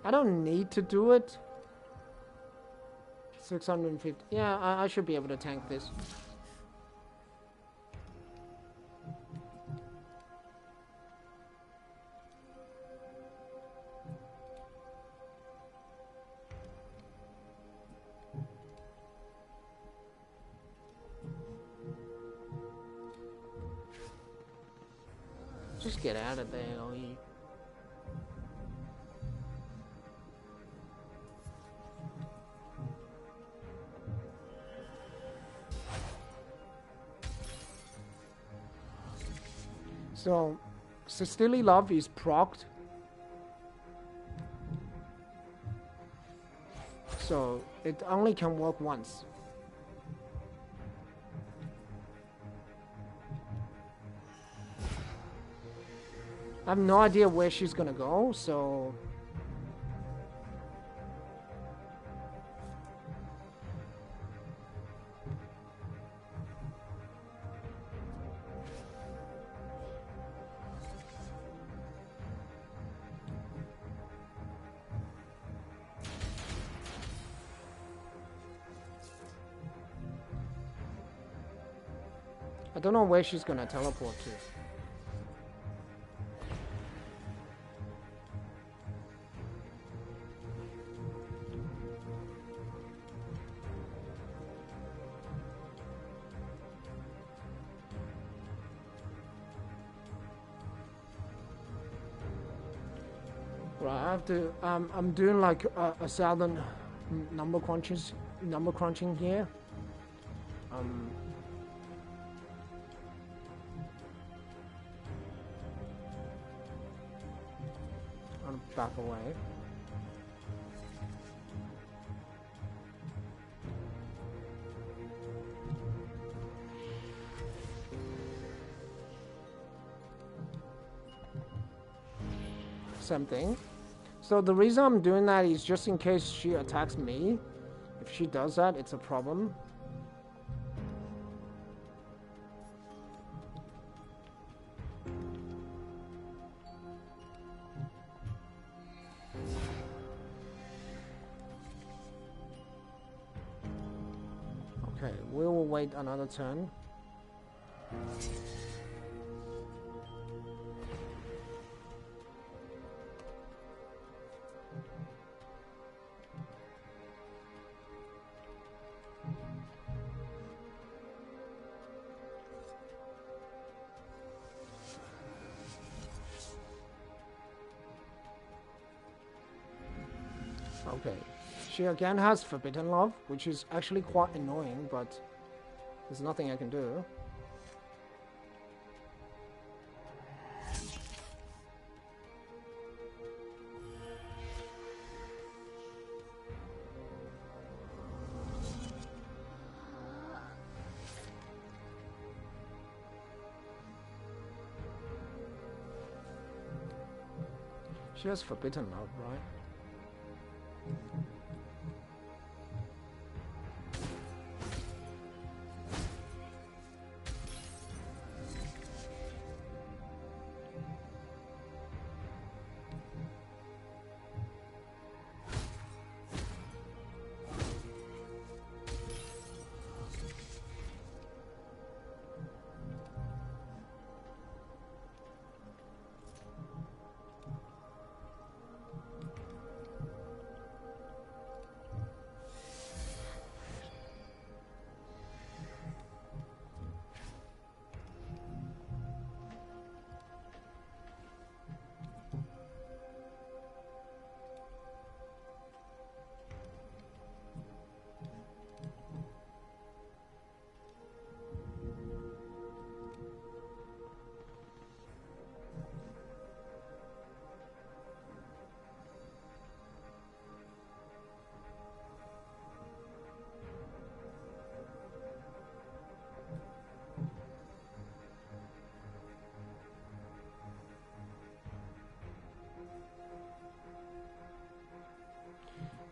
I don't need to do it. 650. Yeah, I should be able to tank this. Just get out of there, LE. So, Sisterly Love is procced. So, it only can work once. I have no idea where she's gonna go, so... I don't know where she's gonna teleport to. Right, I have to. I'm doing like a southern number crunching here. I'll back away. Same thing. So the reason I'm doing that is just in case she attacks me. If she does that, it's a problem. Okay, we will wait another turn. Okay, she again has Forbidden Love, which is actually quite annoying, but there's nothing I can do. She has Forbidden Love, right?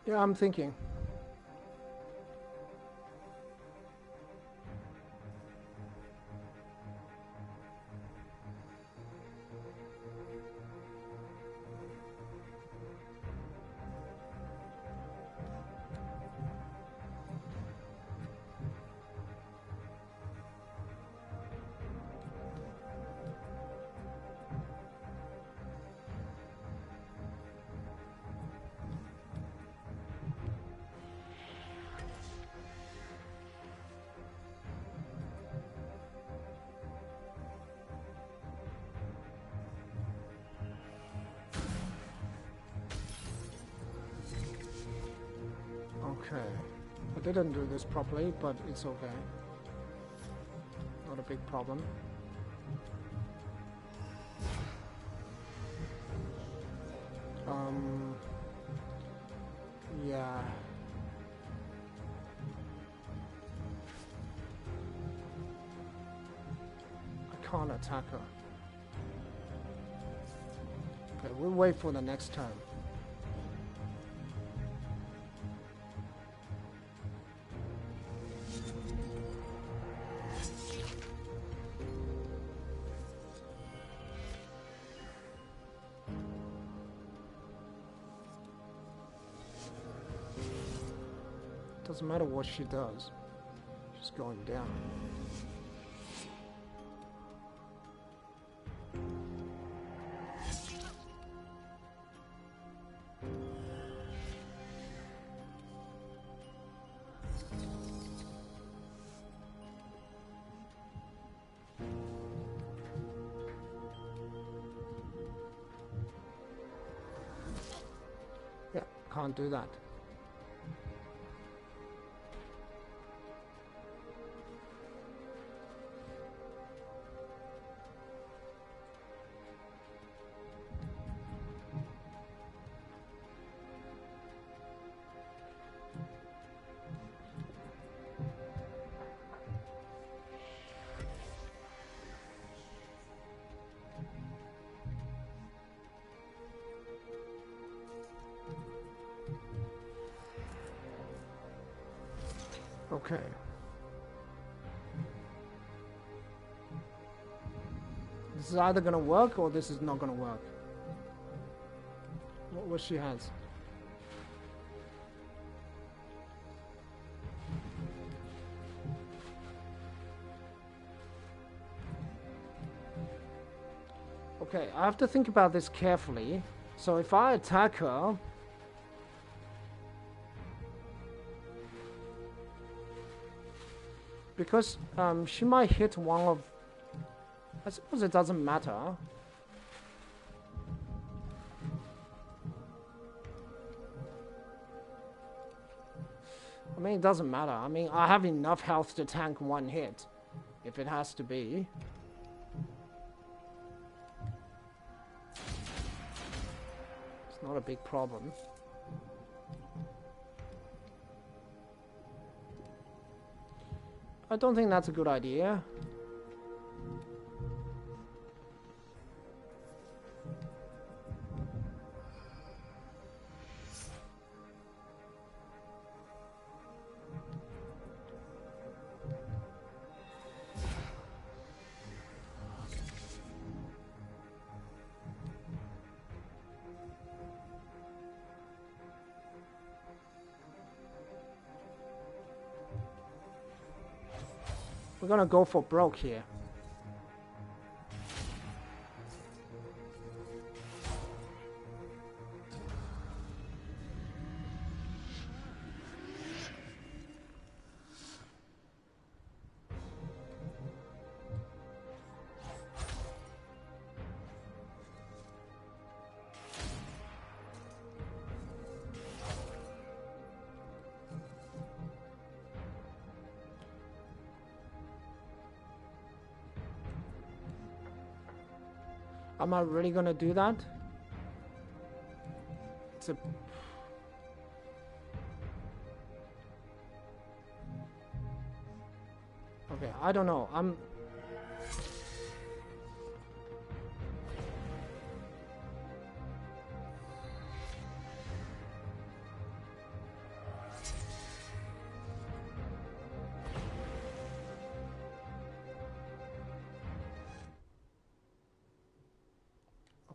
Yeah, I'm thinking. Okay. I didn't do this properly, but it's okay. Not a big problem. Yeah. I can't attack her. Okay, we'll wait for the next turn. Doesn't matter what she does, she's going down. can't do that. Okay. This is either gonna work or this is not gonna work. What she has. Okay, I have to think about this carefully. So if I attack her, because she might hit one of... I suppose it doesn't matter. I mean, it doesn't matter. I mean, I have enough health to tank one hit, if it has to be. It's not a big problem. I don't think that's a good idea. We're gonna go for broke here. Am I really gonna do that? It's a... Okay, I don't know.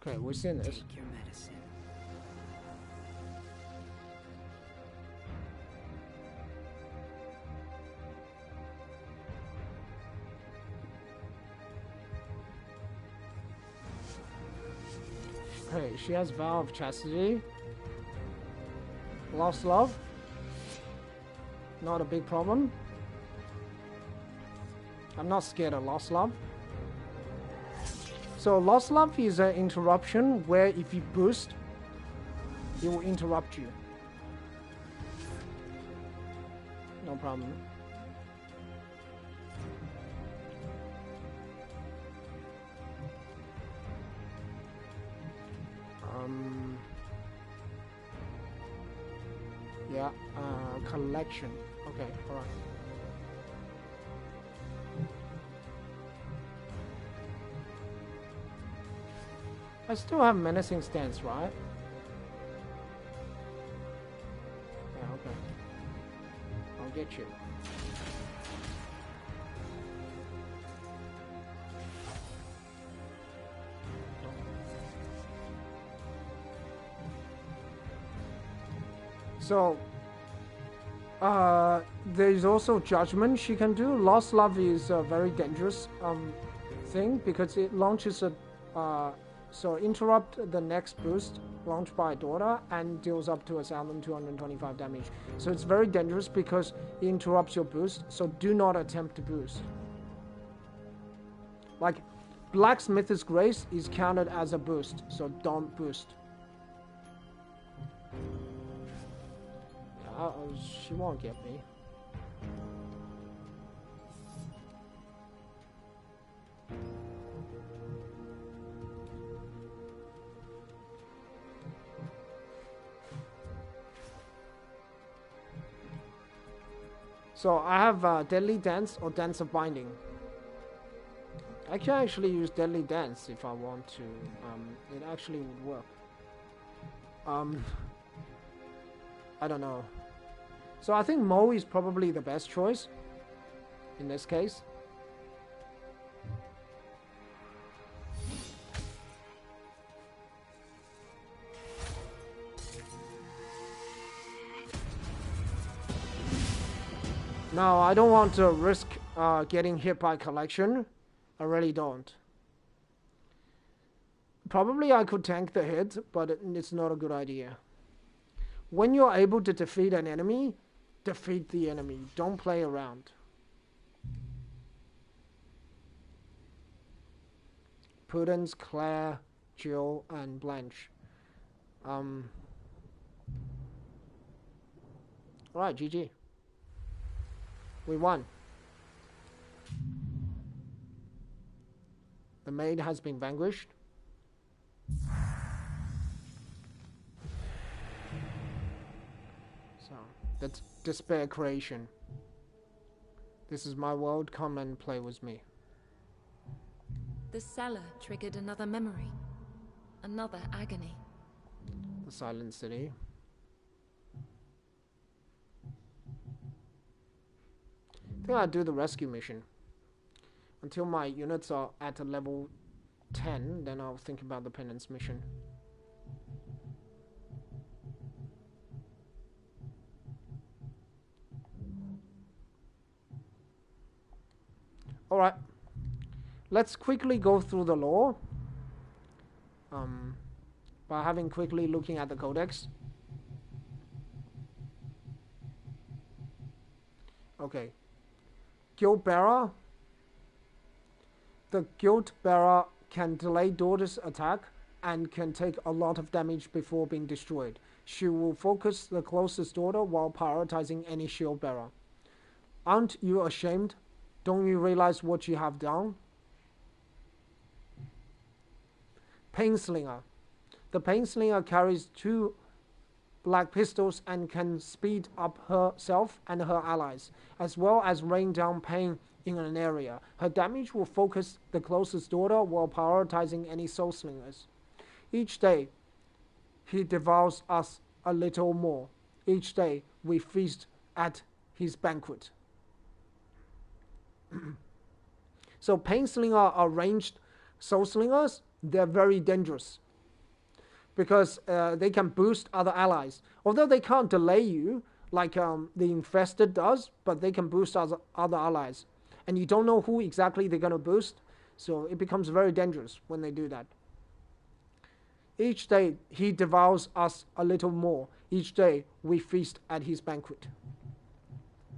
Okay, we've seen this. Take your medicine. Okay, she has Vow of Chastity. Lost Love. Not a big problem. I'm not scared of Lost Love. So Lost Love is an interruption where if you boost, it will interrupt you. No problem. Yeah, collection. Okay, alright. I still have menacing stance, right? Yeah, okay. I'll get you. So, there's also Judgment she can do. Lost Love is a very dangerous thing because it launches a... so interrupt the next boost launched by a daughter and deals up to 1,225 damage. So it's very dangerous because it interrupts your boost. So do not attempt to boost. Like Blacksmith's Grace is counted as a boost, so don't boost. she won't get me. So I have Deadly Dance or Dance of Binding. I can actually use Deadly Dance if I want to. It actually would work. I don't know. So I think Mo is probably the best choice in this case. No, I don't want to risk getting hit by collection. I really don't. Probably I could tank the hit, but it's not a good idea. When you're able to defeat an enemy, defeat the enemy. Don't play around. Prudence, Claire, Jill, and Blanche. Alright, GG. We won. The maid has been vanquished. So, that's despair creation. This is my world, come and play with me. The cellar triggered another memory. Another agony. The Silent City. I think I'll do the rescue mission. Until my units are at a level 10, then I'll think about the penance mission. Alright. Let's quickly go through the lore. By having quickly looking at the codex. Okay. Guild Bearer. The Guild Bearer can delay Daughter's attack and can take a lot of damage before being destroyed. She will focus the closest daughter while prioritizing any shield bearer. Aren't you ashamed? Don't you realize what you have done? Painslinger. The Painslinger carries 2 black pistols and can speed up herself and her allies, as well as rain down pain in an area. Her damage will focus the closest daughter while prioritizing any soul slingers. Each day, he devours us a little more. Each day, we feast at his banquet. So Painslinger are ranged soul slingers. They're very dangerous because they can boost other allies. Although they can't delay you like the infested does, but they can boost other allies. And you don't know who exactly they're going to boost, so it becomes very dangerous when they do that. Each day he devours us a little more. Each day we feast at his banquet.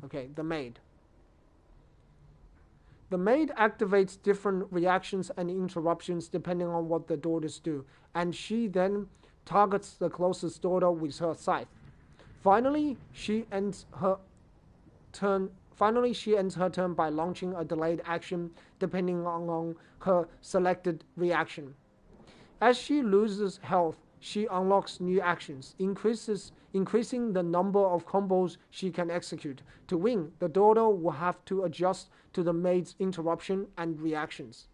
Okay, the Maid. The Maid activates different reactions and interruptions depending on what the daughters do, and she then targets the closest daughter with her scythe. Finally, she ends her turn by launching a delayed action depending on her selected reaction. As she loses health, she unlocks new actions, increasing the number of combos she can execute. To win, the daughter will have to adjust to the Maid's interruption and reactions.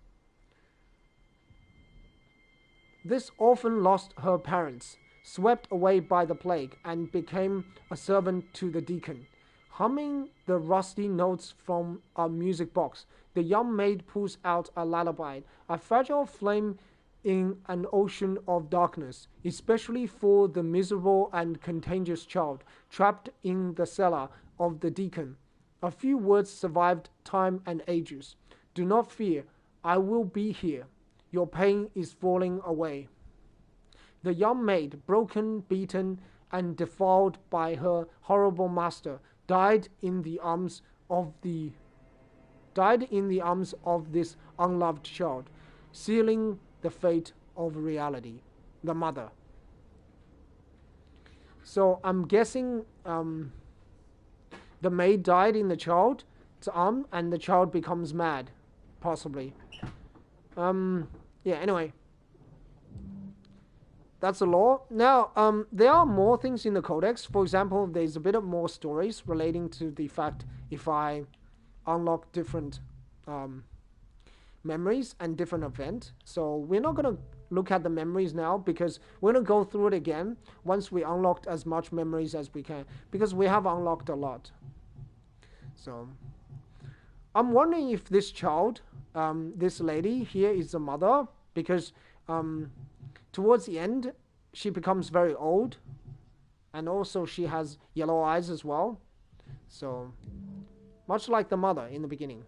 This orphan lost her parents, swept away by the plague, and became a servant to the deacon. Humming the rusty notes from a music box, the young maid pulls out a lullaby, a fragile flame in an ocean of darkness, especially for the miserable and contagious child trapped in the cellar of the deacon. A few words survived time and ages. Do not fear, I will be here. Your pain is falling away. The young maid, broken, beaten, and defiled by her horrible master, died in the arms of this unloved child, sealing the fate of reality. The mother. So I'm guessing the maid died in the child's arm, and the child becomes mad, possibly. Yeah, anyway. That's the law. Now, there are more things in the codex. For example, there's a bit of more stories relating to the fact if I unlock different memories and different event. So we're not going to look at the memories now, because we're going to go through it again once we unlocked as much memories as we can, because we have unlocked a lot. So I'm wondering if this child, this lady here, is the mother, because towards the end she becomes very old, and also she has yellow eyes as well, so much like the mother in the beginning.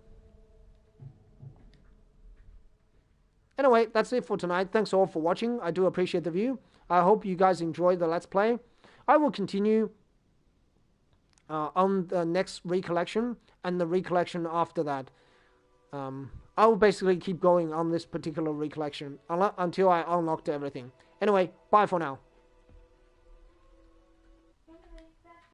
Anyway, that's it for tonight. Thanks all for watching. I do appreciate the view. I hope you guys enjoyed the Let's Play. I will continue on the next recollection and the recollection after that. I will basically keep going on this particular recollection until I unlocked everything. Anyway, bye for now.